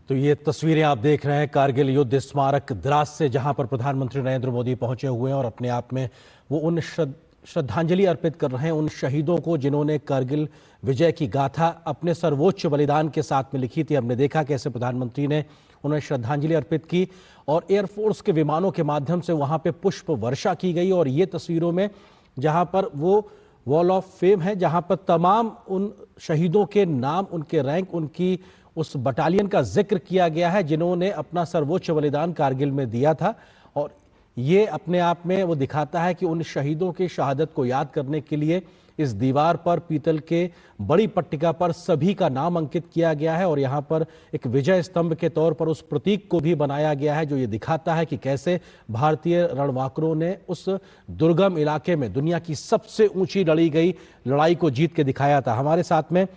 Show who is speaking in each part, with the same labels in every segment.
Speaker 1: तो ये तस्वीरें आप देख रहे हैं कारगिल युद्ध स्मारक द्रास से, जहां पर प्रधानमंत्री नरेंद्र मोदी पहुंचे हुए हैं और अपने आप में वो उन श्रद्धांजलि अर्पित कर रहे हैं उन शहीदों को जिन्होंने कारगिल विजय की गाथा अपने सर्वोच्च बलिदान के साथ में लिखी थी। हमने देखा कैसे प्रधानमंत्री ने उन्हें श्रद्धांजलि अर्पित की और एयरफोर्स के विमानों के माध्यम से वहां पे पुष्प वर्षा की गई। और ये तस्वीरों में जहां पर वो वॉल ऑफ फेम है, जहां पर तमाम उन शहीदों के नाम, उनके रैंक, उनकी उस बटालियन का जिक्र किया गया है जिन्होंने अपना सर्वोच्च बलिदान कारगिल में दिया था। और ये अपने आप में वो दिखाता है कि उन शहीदों की शहादत को याद करने के लिए इस दीवार पर पीतल के बड़ी पट्टिका पर सभी का नाम अंकित किया गया है और यहाँ पर एक विजय स्तंभ के तौर पर उस प्रतीक को भी बनाया गया है जो ये दिखाता है कि कैसे भारतीय रणबांकुरों ने उस दुर्गम इलाके में दुनिया की सबसे ऊंची लड़ी गई लड़ाई को जीत के दिखाया था। हमारे साथ में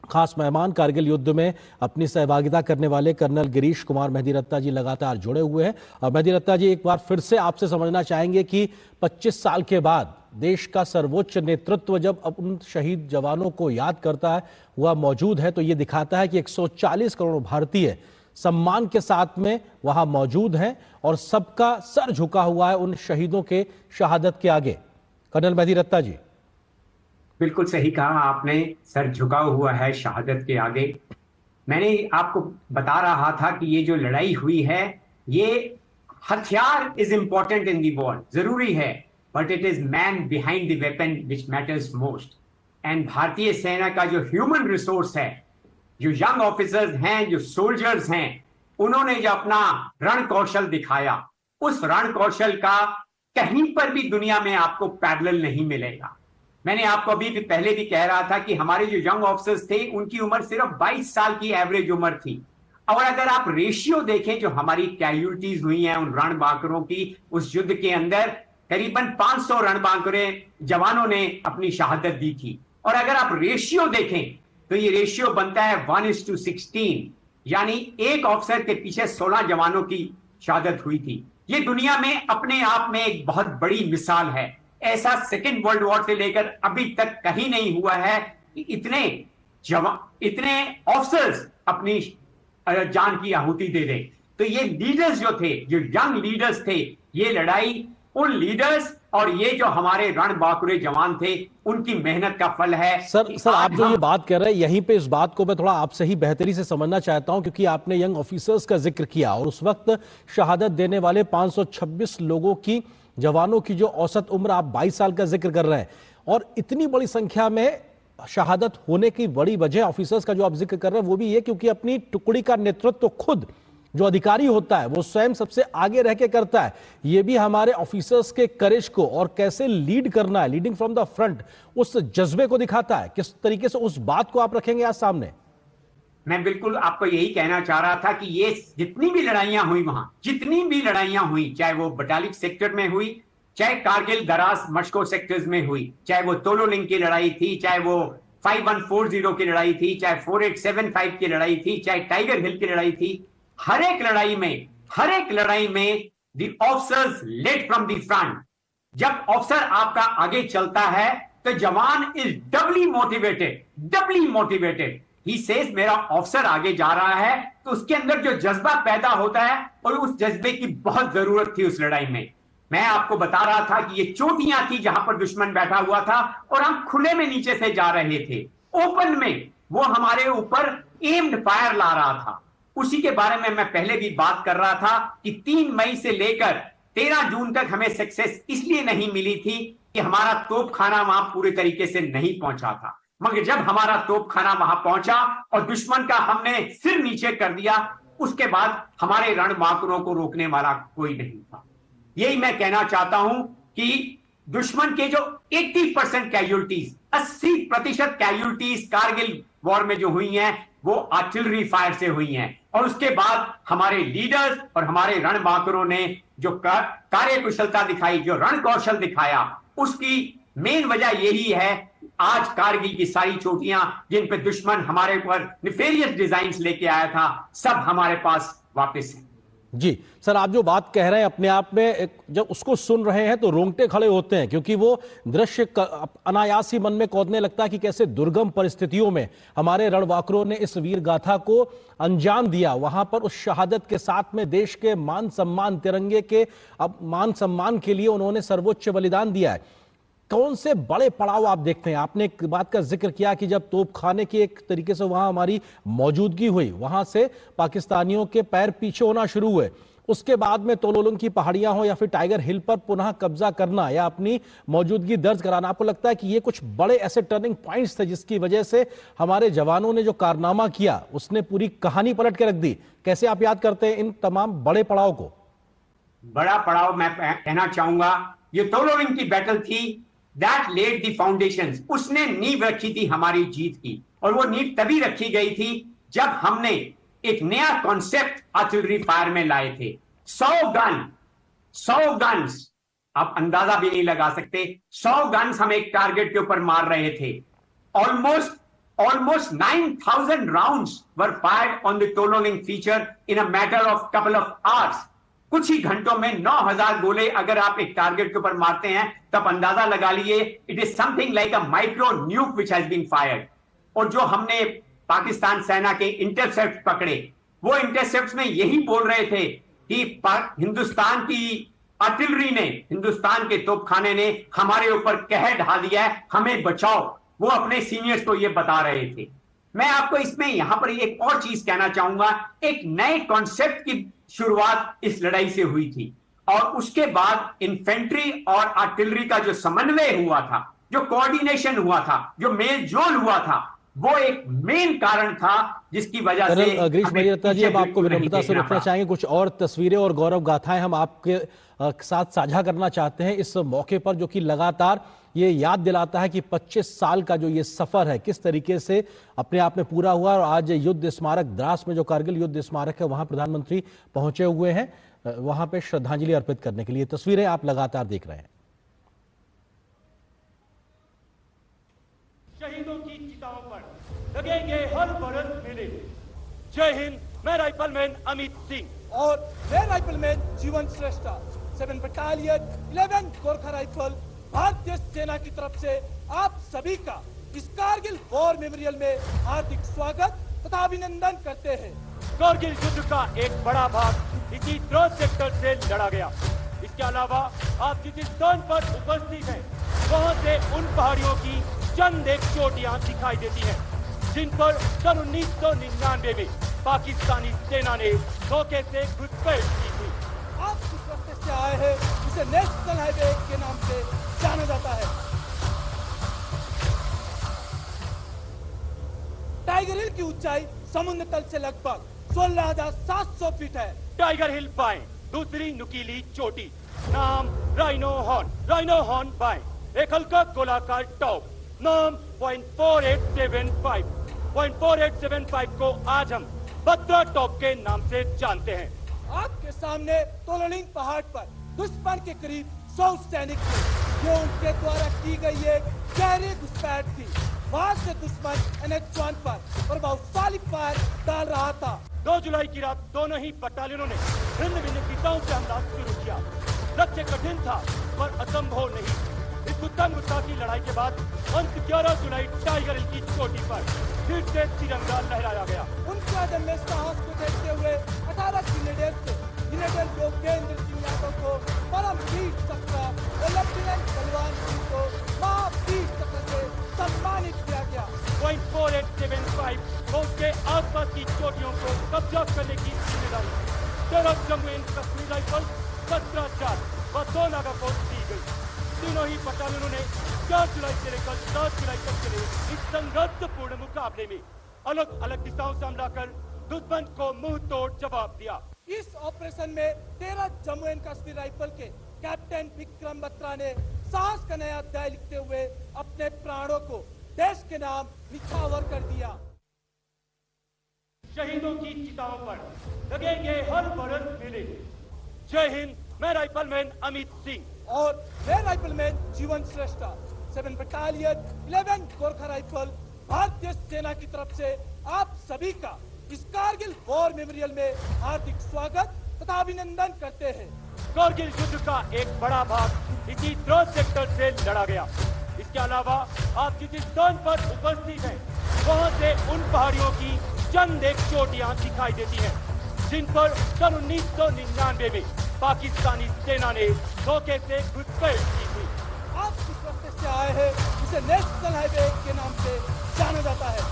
Speaker 1: खास मेहमान कारगिल युद्ध में अपनी सहभागिता करने वाले कर्नल गिरीश कुमार मेहदी रत्ता जी लगातार जुड़े हुए हैं। और मेहदी रत्ता जी, एक बार फिर से आपसे समझना चाहेंगे कि 25 साल के बाद देश का सर्वोच्च नेतृत्व जब अब उन शहीद जवानों को याद करता है, वह मौजूद है, तो ये दिखाता है कि 140 करोड़ भारतीय सम्मान के साथ में वहां मौजूद हैं और सबका सर झुका हुआ है उन शहीदों के शहादत के आगे। कर्नल मेहदी रत्ता जी।
Speaker 2: बिल्कुल सही कहा आपने, सर झुका हुआ है शहादत के आगे। मैंने आपको बता रहा था कि ये जो लड़ाई हुई है, ये हथियार is important in the war, जरूरी है, but it is man behind the weapon which matters most. And भारतीय सेना का जो ह्यूमन रिसोर्स है, जो यंग ऑफिसर्स हैं, जो सोल्जर्स हैं, उन्होंने जो अपना रण कौशल दिखाया, उस रण कौशल का कहीं पर भी दुनिया में आपको पैरेलल नहीं मिलेगा। मैंने आपको अभी भी पहले भी कह रहा था कि हमारे जो यंग ऑफिसर्स थे उनकी उम्र सिर्फ 22 साल की एवरेज उम्र थी। और अगर आप रेशियो देखें जो हमारी कैजुअल्टीज हुई हैं उन रणबांकुरों की, उस युद्ध के अंदर करीबन 500 रणबांकुरे जवानों ने अपनी शहादत दी थी। और अगर आप रेशियो देखें तो ये रेशियो बनता है 1:16, यानी एक ऑफिसर के पीछे 16 जवानों की शहादत हुई थी। ये दुनिया में अपने आप में एक बहुत बड़ी मिसाल है। ऐसा सेकेंड वर्ल्ड वॉर से लेकर अभी तक कहीं नहीं हुआ है कि इतने ऑफिसर्स अपनी जान की आहुति दे दें। तो ये लीडर्स जो थे, जो यंग लीडर्स थे, ये लड़ाई उन लीडर्स और ये जो हमारे रणबांकुरे जवान थे उनकी मेहनत का फल है।
Speaker 1: सर आप जो ये बात कर रहे हैं, यहीं पे इस बात को मैं थोड़ा आपसे ही बेहतरी से समझना चाहता हूं, क्योंकि आपने यंग ऑफिसर्स का जिक्र किया और उस वक्त शहादत देने वाले 526 लोगों की, जवानों की जो औसत उम्र आप 22 साल का जिक्र कर रहे हैं, और इतनी बड़ी संख्या में शहादत होने की बड़ी वजह ऑफिसर्स का जो आप जिक्र कर रहे हैं वो भी ये क्योंकि अपनी टुकड़ी का नेतृत्व तो खुद जो अधिकारी होता है वो स्वयं सबसे आगे रह के करता है। ये भी हमारे ऑफिसर्स के करेज को और कैसे लीड करना है, लीडिंग फ्रॉम द फ्रंट, उस जज्बे को दिखाता है। किस तरीके से उस बात को आप रखेंगे आज सामने?
Speaker 2: मैं बिल्कुल आपको यही कहना चाह रहा था कि ये जितनी भी लड़ाइयां हुई वहां, जितनी भी लड़ाइयां हुई, चाहे वो बटालिक सेक्टर में हुई, चाहे कारगिल दरास मशको सेक्टर्स में हुई, चाहे वो तोलोलिंग की लड़ाई थी, चाहे वो 5140 की लड़ाई थी, चाहे 4875 की लड़ाई थी, चाहे टाइगर हिल की लड़ाई थी, हर एक लड़ाई में the officers led from the front. जब ऑफिसर आपका आगे चलता है तो जवान is doubly motivated. He says मेरा ऑफिसर आगे जा रहा है, तो उसके अंदर जो जज्बा पैदा होता है, और उस जज्बे की बहुत जरूरत थी उस लड़ाई में। मैं आपको बता रहा था कि ये चोटियां थी जहां पर दुश्मन बैठा हुआ था और हम खुले में नीचे से जा रहे थे, ओपन में वो हमारे ऊपर एम्ड फायर ला रहा था। उसी के बारे में मैं पहले भी बात कर रहा था कि 3 मई से लेकर 13 जून तक हमें सक्सेस इसलिए नहीं मिली थी कि हमारा तोपखाना वहां पूरे तरीके से नहीं पहुंचा था। मगर जब हमारा तोपखाना वहां पहुंचा और दुश्मन का हमने सिर नीचे कर दिया, उसके बाद हमारे रणबांकुरों को रोकने वाला कोई नहीं था। यही मैं कहना चाहता हूं कि दुश्मन के जो 80% कैजुअल्टीज, 80% कैजुअल्टीज कारगिल वॉर में जो हुई हैं वो आर्टिलरी फायर से हुई हैं। और उसके बाद हमारे लीडर्स और हमारे रणबांकुरों ने जो कार्यकुशलता दिखाई, जो रण कौशल दिखाया, उसकी मेन वजह यही है आज कारगिल की सारी चोटियां जिन पे दुश्मन हमारे ऊपर निफेरियस डिजाइन्स लेके आया था, सब हमारे पास वापस है।
Speaker 1: जी सर, आप जो बात कह रहे हैं अपने आप में जब उसको सुन रहे हैं तो रोंगटे खड़े होते हैं, क्योंकि वो दृश्य अनायास ही मन में कौंधने लगता है कि कैसे दुर्गम परिस्थितियों में हमारे रणबांकुरों ने इस वीर गाथा को अंजाम दिया। वहां पर उस शहादत के साथ में देश के मान सम्मान, तिरंगे के मान सम्मान के लिए उन्होंने सर्वोच्च बलिदान दिया है। कौन से बड़े पड़ाव आप देखते हैं? आपने एक बात का जिक्र किया कि जब तोपखाने की एक तरीके से वहां हमारी मौजूदगी हुई, वहां से पाकिस्तानियों के पैर पीछे होना शुरू हुए, उसके बाद में तोलोलुंग की पहाड़ियां हो या फिर टाइगर हिल पर पुनः कब्जा करना या अपनी मौजूदगी दर्ज कराना, आपको लगता है कि ये कुछ बड़े ऐसे टर्निंग पॉइंट्स थे जिसकी वजह से हमारे जवानों ने जो कारनामा किया उसने पूरी कहानी पलट के रख दी? कैसे आप याद करते हैं इन तमाम बड़े पड़ाव को?
Speaker 2: बड़ा पड़ाव मैं कहना चाहूंगा, ये तोलोलुंग की बैटल थी, दैट लेड द फाउंडेशंस। उसने नींव रखी थी हमारी जीत की, और वो नींव तभी रखी गई थी जब हमने एक नया कॉन्सेप्ट आर्टिलरी फायर में लाए थे। 100 गन्स, आप अंदाजा भी नहीं लगा सकते, 100 गन्स हम एक टारगेट के ऊपर मार रहे थे। almost 9,000 rounds were fired on the Tololing feature in a matter of couple of hours। कुछ ही घंटों में 9,000 गोले अगर आप एक टारगेट के ऊपर मारते हैं तब अंदाजा लगा लिए, it is something like a micro nuke which has been fired. और जो हमने पाकिस्तान सेना के इंटरसेप्ट पकड़े, वो इंटरसेप्ट में यही बोल रहे थे कि हिंदुस्तान की आर्टिलरी ने, हिंदुस्तान के तोपखाने ने हमारे ऊपर कहर ढा दिया है, हमें बचाओ। वो अपने सीनियर्स को ये बता रहे थे। मैं आपको इसमें यहां पर एक और चीज कहना चाहूंगा, एक नए कॉन्सेप्ट की शुरुआत इस लड़ाई से हुई थी, और उसके बाद इन्फेंट्री और आर्टिलरी का जो समन्वय हुआ था, जो कोऑर्डिनेशन हुआ था, जो मेल जोल हुआ था, वो एक मेन कारण था जिसकी वजह से
Speaker 1: ग्रीश मणिरत्ना जी, अब आपको विनम्रता से रुकना चाहेंगे। कुछ और तस्वीरें और गौरव गाथाएं हम आपके साथ साझा करना चाहते हैं इस मौके पर, जो कि लगातार ये याद दिलाता है कि 25 साल का जो ये सफर है किस तरीके से अपने आप में पूरा हुआ। और आज युद्ध स्मारक द्रास में, जो कारगिल युद्ध स्मारक है, वहां प्रधानमंत्री पहुंचे हुए हैं वहां पे श्रद्धांजलि अर्पित करने के लिए। तस्वीरें आप लगातार देख रहे हैं।
Speaker 3: शहीदों की चिताओं पर लगेंगे हर बरस मेले। जय हिंद, मैं राइफलमैन अमित सिंह।
Speaker 4: और मैं राइफलमैन जीवन श्रेष्ठा, 7 बटालियन 11 गोरखा राइफल, भारतीय सेना की तरफ से आप सभी का इस कारगिल वॉर मेमोरियल में हार्दिक स्वागत तथा अभिनंदन करते हैं।
Speaker 3: कारगिल युद्ध का एक बड़ा भाग इसी द्रास सेक्टर से लड़ा गया। इसके अलावा आप जिस स्थान पर उपस्थित हैं, वहां से उन पहाड़ियों की चंद एक चोटियां दिखाई देती हैं, जिन पर सन 1999 में पाकिस्तानी सेना ने धोखे से घुसपैठ की थी।
Speaker 4: आप जिस रास्ते से आए हैं उसे नेशनल हाईवे के नाम से जाना जाता है। टाइगर हिल की ऊंचाई समुद्र तल से लगभग 16,700 फीट है।
Speaker 3: टाइगर हिल बाएं, दूसरी नुकीली चोटी, नाम राइनो हॉर्न बाएं, एक हल्का गोलाकार टॉप, नाम 0.4875 को आज हम बद्रा टॉप के नाम से जानते हैं।
Speaker 4: आपके सामने तोलोलिंग पहाड़ पर दुश्मन के करीब 100 सैनिक थे। ये उनके द्वारा की गई एक गहरी घुसपैठ थी। वहां से दुश्मन NH-1 पर प्रभावशाली फायर डाल रहा था।
Speaker 3: 2 जुलाई की रात दोनों ही बटालियनों ने भिन्न भिन्न दिशाओं से हमला शुरू किया। लक्ष्य कठिन था पर असंभव नहीं। इस गुत्तान गुत्ता की लड़ाई के बाद अंत 11 जुलाई टाइगर हिल की चोटी पर फिर से तिरंगा लहराया गया।
Speaker 4: उनके अदम्य साहस को देखते हुए 18 ग्रेनेडियर से ग्रेनेडियर योगेंद्र सिंह यादव को परमवीर चक्र और लेफ्टिनेंट बलवान सिंह को महावीर चक्र से सम्मानित किया गया।
Speaker 3: 0.4875 उसके आसपास की चोटियों को कब्जा करने की जिम्मेदारी 13 जम्मू एंड कश्मीर राइफल, 17 जाट व 2 नागा को दी गई। तीनों ही बटालियनों ने 4 जुलाई से लेकर 7 जुलाई तक चले इस संघर्षपूर्ण मुकाबले में अलग अलग दिशाओं से हमला कर दुश्मन को मुंह तोड़ जवाब दिया।
Speaker 4: इस ऑपरेशन में 13 जम्मू एंड कश्मीर राइफल के कैप्टन विक्रम बत्रा ने साहस का नया अध्याय लिखते हुए अपने प्राणों को देश के नाम निछावर कर दिया।
Speaker 3: शहीदों की चिताओं पर लगेंगे हर बरस मेले। जय हिंद, मैं राइफलमैन अमित सिंह।
Speaker 4: और मैं राइफलमैन जीवन श्रेष्ठा, 7 बटालियन 11 गोरखा राइफल, भारतीय सेना की तरफ से आप सभी का इस कारगिल वॉर मेमोरियल में हार्दिक स्वागत तथा अभिनंदन करते हैं।
Speaker 3: कारगिल युद्ध का एक बड़ा भाग इसी द्रोण सेक्टर से लड़ा गया। इसके अलावा आप जिस स्थान पर उपस्थित हैं, वहां से उन पहाड़ियों की चंद एक चोटियां दिखाई देती हैं, जिन पर सन 1999 में पाकिस्तानी सेना ने धोखे से घुसपैठ की थी।
Speaker 4: आप जिस रास्ते से आए हैं उसे नेशनल हाईवे के नाम से जाना जाता है।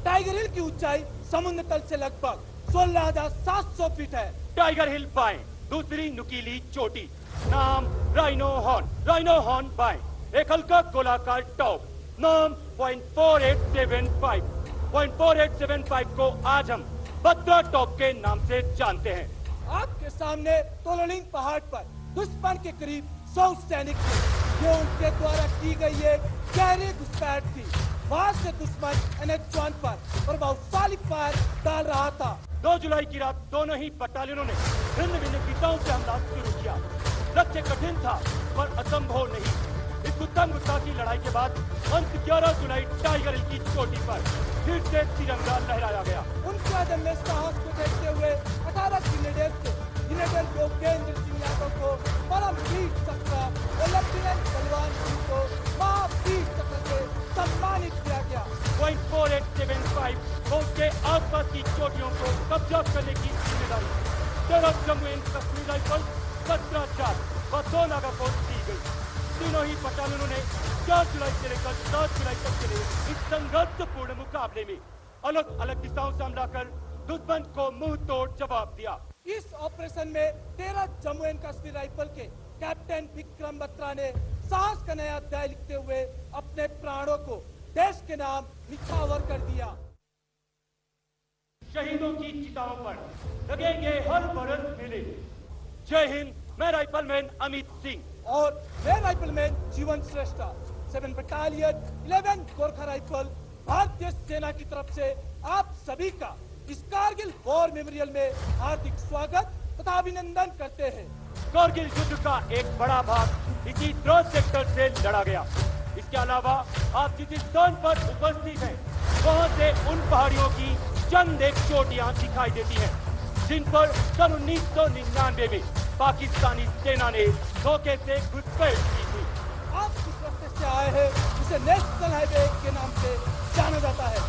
Speaker 4: टाइगर हिल की ऊंचाई समुद्र तल से लगभग 16,700 फीट है।
Speaker 3: टाइगर हिल बाएं, दूसरी नुकीली चोटी, नाम राइनो हॉर्न बाएं, एक हल्का गोलाकार टॉप, नाम 0.4875 को आज हम बद्रा टॉप के नाम से जानते हैं।
Speaker 4: आपके सामने तोललिंग पहाड़ पर दुश्मन के करीब 100 सैनिक थे। ये उनके द्वारा की गई एक गहरी घुसपैठ थी। वहां से दुश्मन NH-1 पर प्रभावशाली फायर डाल रहा था।
Speaker 3: 2 जुलाई की रात दोनों ही बटालियनों ने भिन्न भिन्न दिशाओं से हमला शुरू किया। लक्ष्य कठिन था पर असंभव नहीं। इस उत्तम गुस्सा की लड़ाई के बाद अंत 11 जुलाई टाइगर हिल की चोटी पर फिर से तिरंगा लहराया गया।
Speaker 4: उनके अदम्य साहस को देखते हुए 18 ग्रेनेडियर्स थे, जिन्हें योगेंद्र सिंह यादव को परमवीर चक्र और लेफ्टिनेंट बलवान सिंह को महावीर चक्र से सम्मानित किया गया।
Speaker 3: 0.4875 और उसके आसपास की चोटियों को कब्जा करने की जिम्मेदारी 13 जम्मू एंड कश्मीर राइफल्स, 17 जाट व 2 नागा को दी गई। तीनों ही बटालियनों ने 4 जुलाई से लेकर 7 जुलाई तक चले इस संघर्षपूर्ण मुकाबले में अलग अलग दिशाओं से हमला कर दुश्मन को मुंह तोड़ जवाब दिया।
Speaker 4: इस ऑपरेशन में 13 जम्मू एंड कश्मीर राइफल के कैप्टन विक्रम बत्रा ने साहस का नया अध्याय लिखते हुए अपने प्राणों को देश के नाम निछावर कर दिया।
Speaker 3: शहीदों की चिताओं पर लगेंगे हर बरस मेले। जय हिंद, मैं राइफलमैन अमित सिंह
Speaker 4: और मैं राइफलमैन जीवन श्रेष्ठ 7 बटालियन 11 गोरखा राइफल भारतीय सेना की तरफ से आप सभी का इस कारगिल वॉर मेमोरियल में हार्दिक स्वागत तथा अभिनंदन करते हैं।
Speaker 3: कारगिल युद्ध का एक बड़ा भाग इसी द्रोण सेक्टर से लड़ा गया। इसके अलावा आप जिस स्थान पर उपस्थित हैं, वहां से उन पहाड़ियों की चंद एक चोटियां दिखाई देती हैं, जिन पर सन 1999 में पाकिस्तानी सेना ने धोखे से घुसपैठ की थी।
Speaker 4: आप जिस रास्ते से आए हैं उसे नेशनल हाईवे के नाम से जाना जाता है।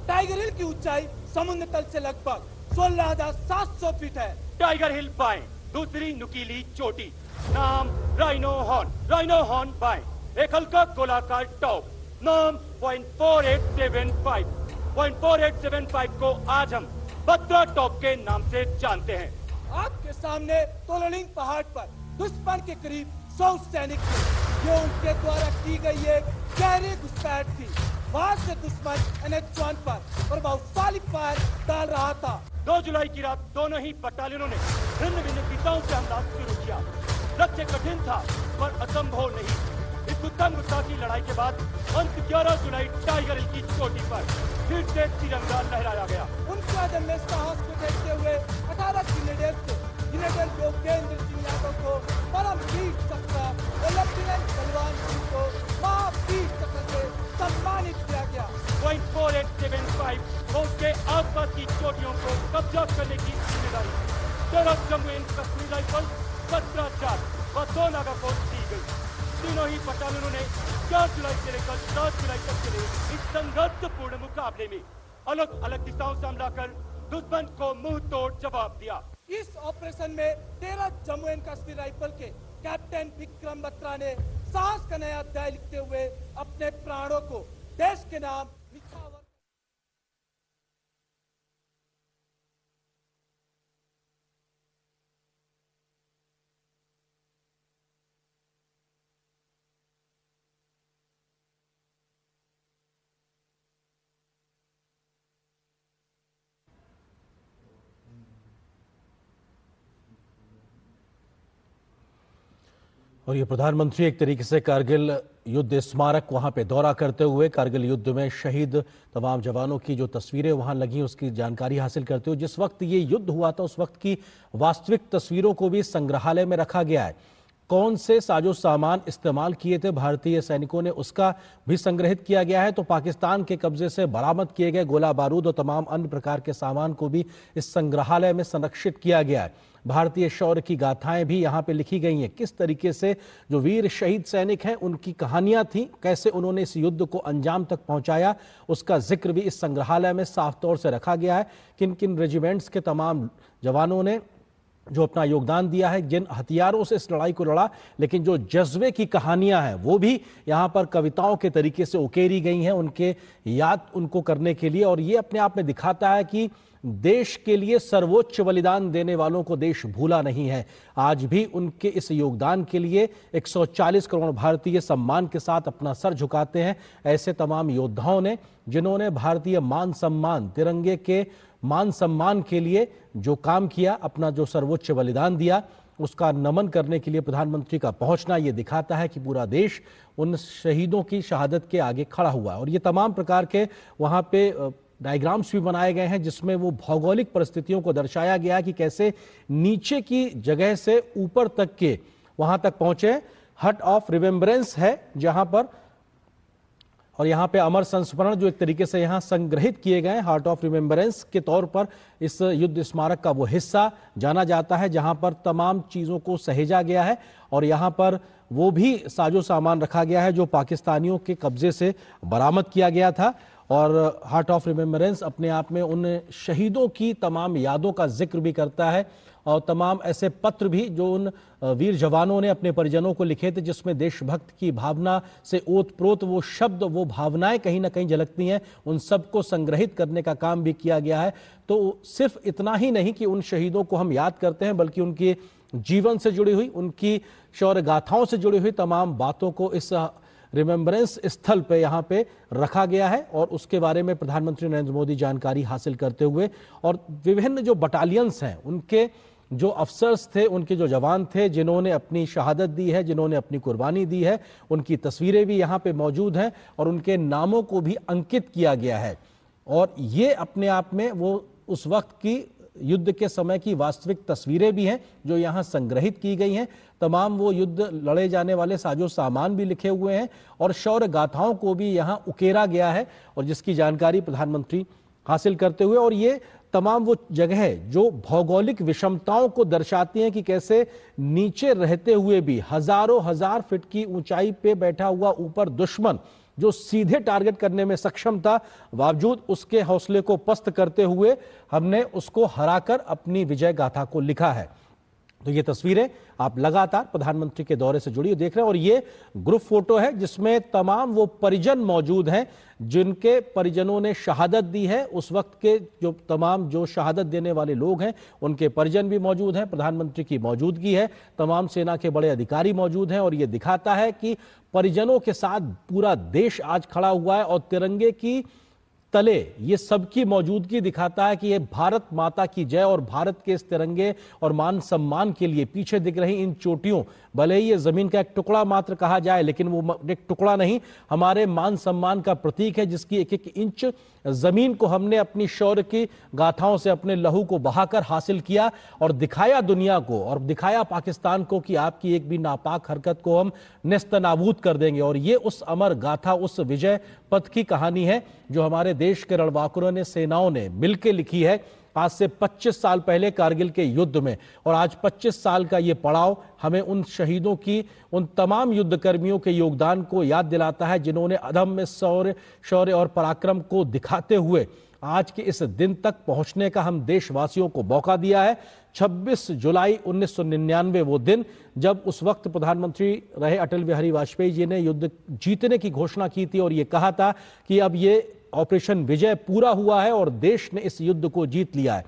Speaker 4: टाइगर हिल की ऊंचाई समुद्र तल से लगभग 16,700 फीट है।
Speaker 3: टाइगर हिल बाएं, दूसरी नुकीली चोटी, नाम राइनो हॉर्न बाएं, एक हल्का गोलाकार टॉप, नाम 0.4875 को आज हम बद्रा टॉप के नाम से जानते हैं।
Speaker 4: आपके सामने तोललिंग पहाड़ पर दुश्मन के करीब 100 सैनिक थे। ये उनके द्वारा की गई एक गहरी घुसपैठ थी। वहां से दुश्मन NH-1 पर प्रभावशाली फायर डाल रहा था।
Speaker 3: 2 जुलाई की रात दोनों ही बटालियनों ने भिन्न भिन्न दिशाओं से हमला शुरू किया। लक्ष्य कठिन था पर असंभव नहीं। इस उत्तम गुस्सा की लड़ाई के बाद अंत 11 जुलाई टाइगर हिल की चोटी पर फिर से तिरंगा लहराया गया।
Speaker 4: उनके अदम्य साहस को देखते हुए 18 ग्रेनेडियर्स थे, जिन्हें योगेंद्र सिंह यादव को परमवीर चक्र और लेफ्टिनेंट बलवान सिंह को महावीर चक्र से सम्मानित किया गया।
Speaker 3: 0.4875 और उसके आसपास की चोटियों को कब्जा करने की जिम्मेदारी 13 जम्मू एंड कश्मीर राइफल्स, 17 जाट व 2 नागा को दी गई। तीनों ही बटालियनों ने 4 जुलाई से लेकर 7 जुलाई तक चले इस संघर्षपूर्ण मुकाबले में अलग अलग दिशाओं से हमला कर दुश्मन को मुंह तोड़ जवाब दिया।
Speaker 4: इस ऑपरेशन में 13 जम्मू एंड कश्मीर राइफल के कैप्टन विक्रम बत्रा ने साहस का नया अध्याय लिखते हुए अपने प्राणों को देश के नाम निछावर।
Speaker 1: और ये प्रधानमंत्री एक तरीके से कारगिल युद्ध स्मारक वहां पे दौरा करते हुए कारगिल युद्ध में शहीद तमाम जवानों की जो तस्वीरें वहां लगी उसकी जानकारी हासिल करते हुए, जिस वक्त ये युद्ध हुआ था उस वक्त की वास्तविक तस्वीरों को भी संग्रहालय में रखा गया है। कौन से साजो सामान इस्तेमाल किए थे भारतीय सैनिकों ने, उसका भी संग्रहित किया गया है। तो पाकिस्तान के कब्जे से बरामद किए गए गोला बारूद और तमाम अन्य प्रकार के सामान को भी इस संग्रहालय में संरक्षित किया गया है। भारतीय शौर्य की गाथाएं भी यहाँ पे लिखी गई हैं। किस तरीके से जो वीर शहीद सैनिक हैं उनकी कहानियां थी, कैसे उन्होंने इस युद्ध को अंजाम तक पहुंचाया, उसका जिक्र भी इस संग्रहालय में साफ तौर से रखा गया है। किन किन रेजिमेंट्स के तमाम जवानों ने जो अपना योगदान दिया है, जिन हथियारों से इस लड़ाई को लड़ा, लेकिन जो जज्बे की कहानियां हैं वो भी यहाँ पर कविताओं के तरीके से उकेरी गई हैं, उनके याद उनको करने के लिए। और ये अपने आप में दिखाता है कि देश के लिए सर्वोच्च बलिदान देने वालों को देश भूला नहीं है। आज भी उनके इस योगदान के लिए 140 करोड़ भारतीय सम्मान के साथ अपना सर झुकाते हैं। ऐसे तमाम योद्धाओं ने जिन्होंने भारतीय मान सम्मान, तिरंगे के मान सम्मान के लिए जो काम किया, अपना जो सर्वोच्च बलिदान दिया, उसका नमन करने के लिए प्रधानमंत्री का पहुंचना ये दिखाता है कि पूरा देश उन शहीदों की शहादत के आगे खड़ा हुआ है। और ये तमाम प्रकार के वहां पे डायग्राम्स भी बनाए गए हैं जिसमें वो भौगोलिक परिस्थितियों को दर्शाया गया है कि कैसे नीचे की जगह से ऊपर तक के वहां तक पहुंचे। हट ऑफ रिमेम्बरेंस है जहां पर, और यहाँ पे अमर संस्मरण जो एक तरीके से यहाँ संग्रहित किए गए हार्ट ऑफ रिमेम्बरेंस के तौर पर इस युद्ध स्मारक का वो हिस्सा जाना जाता है जहां पर तमाम चीजों को सहेजा गया है। और यहाँ पर वो भी साजो सामान रखा गया है जो पाकिस्तानियों के कब्जे से बरामद किया गया था। और हार्ट ऑफ रिमेम्बरेंस अपने आप में उन शहीदों की तमाम यादों का जिक्र भी करता है और तमाम ऐसे पत्र भी जो उन वीर जवानों ने अपने परिजनों को लिखे थे जिसमें देशभक्त की भावना से ओतप्रोत वो शब्द, वो भावनाएं कहीं ना कहीं झलकती हैं, उन सबको संग्रहित करने का काम भी किया गया है। तो सिर्फ इतना ही नहीं कि उन शहीदों को हम याद करते हैं, बल्कि उनके जीवन से जुड़ी हुई, उनकी शौर्य गाथाओं से जुड़ी हुई तमाम बातों को इस रिमेम्बरेंस स्थल पे यहाँ पे रखा गया है। और उसके बारे में प्रधानमंत्री नरेंद्र मोदी जानकारी हासिल करते हुए और विभिन्न जो बटालियंस हैं उनके जो अफसर्स थे, उनके जो जवान थे जिन्होंने अपनी शहादत दी है, जिन्होंने अपनी कुर्बानी दी है, उनकी तस्वीरें भी यहाँ पे मौजूद हैं और उनके नामों को भी अंकित किया गया है। और ये अपने आप में वो उस वक्त की युद्ध के समय की वास्तविक तस्वीरें भी हैं जो यहाँ संग्रहित की गई हैं। तमाम वो युद्ध लड़े जाने वाले साजो सामान भी लिखे हुए हैं और शौर्य गाथाओं को भी यहाँ उकेरा गया है और जिसकी जानकारी प्रधानमंत्री हासिल करते हुए, और ये तमाम वो जगह जो भौगोलिक विषमताओं को दर्शाती हैं कि कैसे नीचे रहते हुए भी हजारों हजार फीट की ऊंचाई पे बैठा हुआ ऊपर दुश्मन जो सीधे टारगेट करने में सक्षम था, बावजूद उसके हौसले को पस्त करते हुए हमने उसको हराकर अपनी विजय गाथा को लिखा है। तो ये तस्वीरें आप लगातार प्रधानमंत्री के दौरे से जुड़ी देख रहे हैं और ये ग्रुप फोटो है जिसमें तमाम वो परिजन मौजूद हैं जिनके परिजनों ने शहादत दी है। उस वक्त के जो तमाम जो शहादत देने वाले लोग हैं उनके परिजन भी मौजूद हैं, प्रधानमंत्री की मौजूदगी है, तमाम सेना के बड़े अधिकारी मौजूद हैं और ये दिखाता है कि परिजनों के साथ पूरा देश आज खड़ा हुआ है और तिरंगे की तले ये सबकी मौजूदगी दिखाता है कि ये भारत माता की जय और भारत के इस तिरंगे और मान सम्मान के लिए पीछे दिख रही इन चोटियों, भले ही ये जमीन का एक टुकड़ा मात्र कहा जाए लेकिन वो एक टुकड़ा नहीं, हमारे मान सम्मान का प्रतीक है जिसकी एक एक इंच जमीन को हमने अपनी शौर्य की गाथाओं से अपने लहू को बहाकर हासिल किया और दिखाया दुनिया को और दिखाया पाकिस्तान को कि आपकी एक भी नापाक हरकत को हम नेस्तनाबूद कर देंगे। और ये उस अमर गाथा, उस विजय पथ की कहानी है जो हमारे देश के रणबांकुरों ने, सेनाओं ने मिलकर लिखी है आज से 25 साल पहले कारगिल के युद्ध में। और आज 25 साल का ये पड़ाव हमें उन शहीदों की, उन तमाम युद्धकर्मियों के योगदान को याद दिलाता है जिन्होंने अदम्य शौर्य और पराक्रम को दिखाते हुए आज के इस दिन तक पहुंचने का हम देशवासियों को मौका दिया है। 26 जुलाई 1999 वो दिन जब उस वक्त प्रधानमंत्री रहे अटल बिहारी वाजपेयी जी ने युद्ध जीतने की घोषणा की थी और ये कहा था कि अब ये ऑपरेशन विजय पूरा हुआ है और देश ने इस युद्ध को जीत लिया है।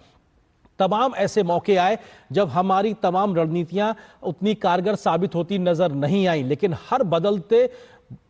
Speaker 1: तमाम ऐसे मौके आए जब हमारी तमाम रणनीतियां उतनी कारगर साबित होती नजर नहीं आई, लेकिन हर बदलते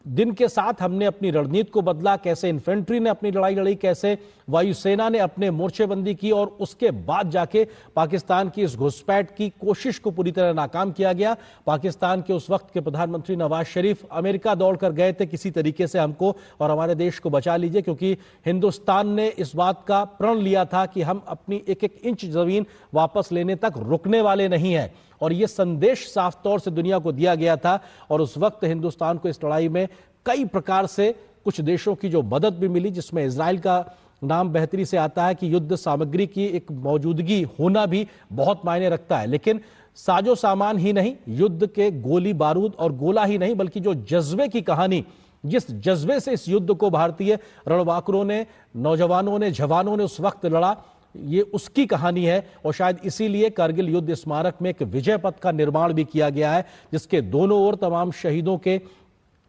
Speaker 1: दिन के साथ हमने अपनी रणनीति को बदला, कैसे इन्फेंट्री ने अपनी लड़ाई लड़ी, कैसे वायुसेना ने अपने मोर्चेबंदी की और उसके बाद जाके पाकिस्तान की इस घुसपैठ की कोशिश को पूरी तरह नाकाम किया गया। पाकिस्तान के उस वक्त के प्रधानमंत्री नवाज शरीफ अमेरिका दौड़कर गए थे किसी तरीके से हमको और हमारे देश को बचा लीजिए, क्योंकि हिंदुस्तान ने इस बात का प्रण लिया था कि हम अपनी एक एक इंच जमीन वापस लेने तक रुकने वाले नहीं है। और यह संदेश साफ तौर से दुनिया को दिया गया था और उस वक्त हिंदुस्तान को इस लड़ाई में कई प्रकार से कुछ देशों की जो मदद भी मिली, जिसमें इजराइल का नाम बेहतरी से आता है कि युद्ध सामग्री की एक मौजूदगी होना भी बहुत मायने रखता है। लेकिन साजो सामान ही नहीं, युद्ध के गोली बारूद और गोला ही नहीं, बल्कि जो जज्बे की कहानी, जिस जज्बे से इस युद्ध को भारतीय रणबांकुरों ने, नौजवानों ने, जवानों ने उस वक्त लड़ा, ये उसकी कहानी है। और शायद इसीलिए कारगिल युद्ध स्मारक में एक विजय पथ का निर्माण भी किया गया है, जिसके दोनों ओर तमाम शहीदों के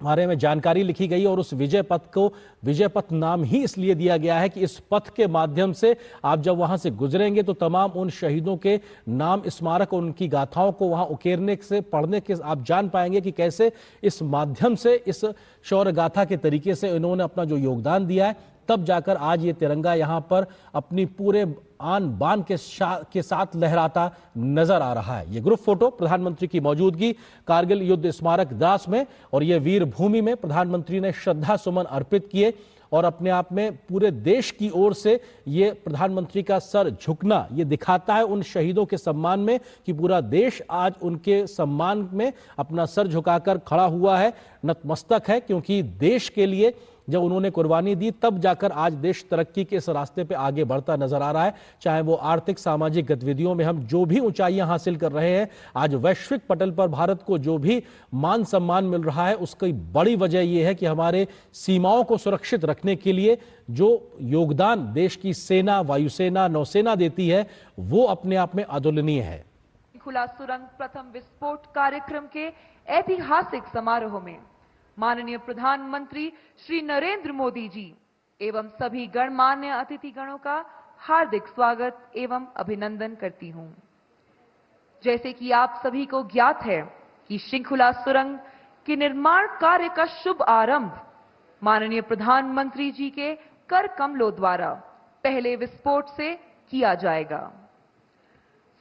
Speaker 1: बारे में जानकारी लिखी गई। और उस विजय पथ को विजय पथ नाम ही इसलिए दिया गया है कि इस पथ के माध्यम से आप जब वहां से गुजरेंगे तो तमाम उन शहीदों के नाम, स्मारक और उनकी गाथाओं को वहां उकेरने से, पढ़ने के आप जान पाएंगे कि कैसे इस माध्यम से, इस शौर्य गाथा के तरीके से इन्होंने अपना जो योगदान दिया है, तब जाकर आज ये तिरंगा यहां पर अपनी पूरे आन बान के साथ लहराता नजर आ रहा है। ये ग्रुप फोटो प्रधानमंत्री की मौजूदगी कारगिल युद्ध स्मारक द्रास में और ये वीर भूमि में प्रधानमंत्री ने श्रद्धा सुमन अर्पित किए और अपने आप में पूरे देश की ओर से ये प्रधानमंत्री का सर झुकना ये दिखाता है उन शहीदों के सम्मान में कि पूरा देश आज उनके सम्मान में अपना सर झुकाकर खड़ा हुआ है, नतमस्तक है, क्योंकि देश के लिए जब उन्होंने कुर्बानी दी तब जाकर आज देश तरक्की के इस रास्ते पे आगे बढ़ता नजर आ रहा है। चाहे वो आर्थिक सामाजिक गतिविधियों में हम जो भी ऊंचाइयां हासिल कर रहे हैं, आज वैश्विक पटल पर भारत को जो भी मान सम्मान मिल रहा है, उसकी बड़ी वजह यह है कि हमारे सीमाओं को सुरक्षित रखने के लिए जो योगदान देश की सेना, वायुसेना, नौसेना देती है, वो अपने आप में अतुलनीय है।
Speaker 5: खुला सुरंग प्रथम विस्फोट कार्यक्रम के ऐतिहासिक समारोह में माननीय प्रधानमंत्री श्री नरेंद्र मोदी जी एवं सभी गणमान्य अतिथिगणों का हार्दिक स्वागत एवं अभिनंदन करती हूं। जैसे कि आप सभी को ज्ञात है कि शृंखला सुरंग के निर्माण कार्य का शुभ आरंभ माननीय प्रधानमंत्री जी के कर कमलों द्वारा पहले विस्फोट से किया जाएगा।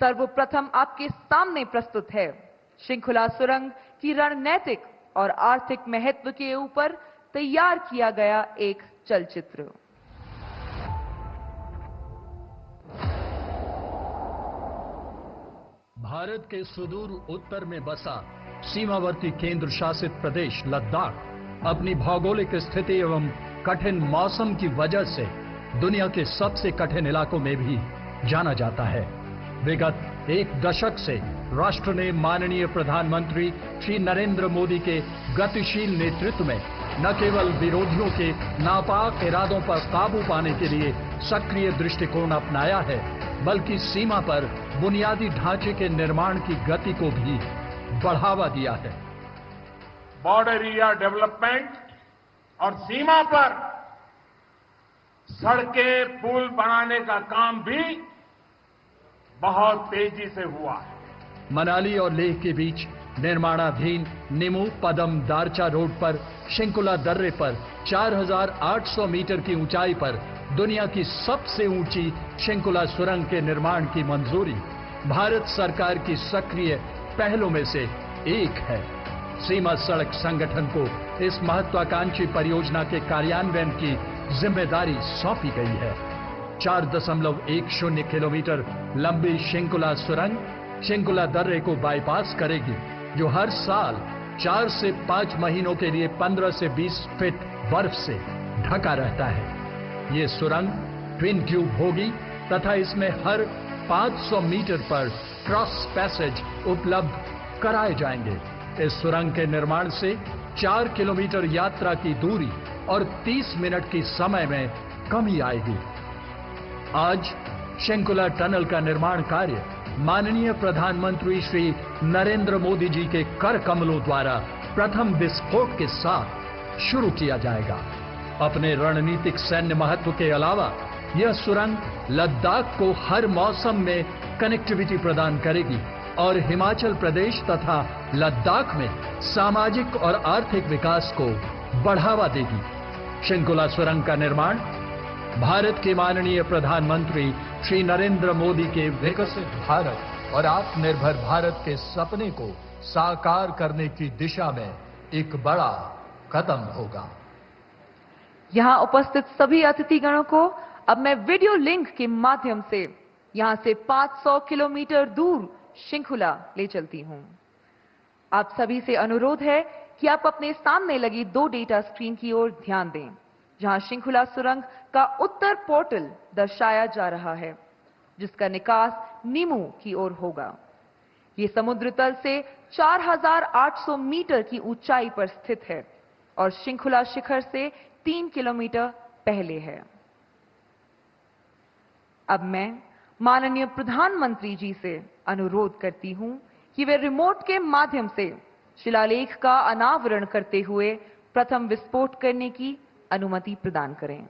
Speaker 5: सर्वप्रथम आपके सामने प्रस्तुत है शृंखला सुरंग की रणनीतिक और आर्थिक महत्व के ऊपर तैयार किया गया एक चलचित्र।
Speaker 6: भारत के सुदूर उत्तर में बसा सीमावर्ती केंद्र शासित प्रदेश लद्दाख अपनी भौगोलिक स्थिति एवं कठिन मौसम की वजह से दुनिया के सबसे कठिन इलाकों में भी जाना जाता है। विगत एक दशक से राष्ट्र ने माननीय प्रधानमंत्री श्री नरेंद्र मोदी के गतिशील नेतृत्व में न केवल विरोधियों के नापाक इरादों पर काबू पाने के लिए सक्रिय दृष्टिकोण अपनाया है, बल्कि सीमा पर बुनियादी ढांचे के निर्माण की गति को भी बढ़ावा दिया है।
Speaker 7: बॉर्डर एरिया डेवलपमेंट और सीमा पर सड़कें, पुल बनाने का काम भी बहुत तेजी से हुआ है।
Speaker 6: मनाली और लेह के बीच निर्माणाधीन निमू पदम दारचा रोड पर शृंखला दर्रे पर 4,800 मीटर की ऊंचाई पर दुनिया की सबसे ऊंची शृंखला सुरंग के निर्माण की मंजूरी भारत सरकार की सक्रिय पहलों में से एक है। सीमा सड़क संगठन को इस महत्वाकांक्षी परियोजना के कार्यान्वयन की जिम्मेदारी सौंपी गई है। 4.10 किलोमीटर लंबी शृंखला सुरंग शृंखला दर्रे को बाईपास करेगी, जो हर साल 4 से 5 महीनों के लिए 15 से 20 फीट बर्फ से ढका रहता है। ये सुरंग ट्विन ट्यूब होगी तथा इसमें हर 500 मीटर पर क्रॉस पैसेज उपलब्ध कराए जाएंगे। इस सुरंग के निर्माण से 4 किलोमीटर यात्रा की दूरी और 30 मिनट की समय में कमी आएगी। आज शृंखला टनल का निर्माण कार्य माननीय प्रधानमंत्री श्री नरेंद्र मोदी जी के कर कमलों द्वारा प्रथम विस्फोट के साथ शुरू किया जाएगा। अपने रणनीतिक सैन्य महत्व के अलावा यह सुरंग लद्दाख को हर मौसम में कनेक्टिविटी प्रदान करेगी और हिमाचल प्रदेश तथा लद्दाख में सामाजिक और आर्थिक विकास को बढ़ावा देगी। शृंखला सुरंग का निर्माण भारत के माननीय प्रधानमंत्री श्री नरेंद्र मोदी के विकसित भारत और आत्मनिर्भर भारत के सपने को साकार करने की दिशा में एक बड़ा कदम होगा।
Speaker 5: यहां उपस्थित सभी अतिथिगणों को अब मैं वीडियो लिंक के माध्यम से यहां से 500 किलोमीटर दूर शृंखला ले चलती हूं। आप सभी से अनुरोध है कि आप अपने सामने लगी 2 डेटा स्क्रीन की ओर ध्यान दें, जहां शृंखला सुरंग का उत्तर पोर्टल दर्शाया जा रहा है, जिसका निकास नीमू की ओर होगा। ये समुद्र तल से 4800 मीटर की ऊंचाई पर स्थित है और शृंखला शिखर से 3 किलोमीटर पहले है। अब मैं माननीय प्रधानमंत्री जी से अनुरोध करती हूं कि वे रिमोट के माध्यम से शिलालेख का अनावरण करते हुए प्रथम विस्फोट करने की अनुमति प्रदान करें।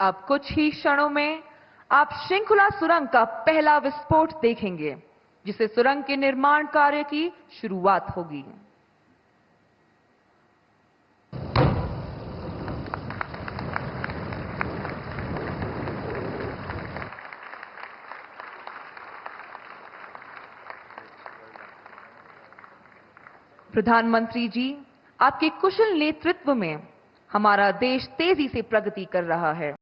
Speaker 5: अब कुछ ही क्षणों में आप शृंखला सुरंग का पहला विस्फोट देखेंगे, जिससे सुरंग के निर्माण कार्य की शुरुआत होगी। प्रधानमंत्री जी, आपके कुशल नेतृत्व में हमारा देश तेजी से प्रगति कर रहा है।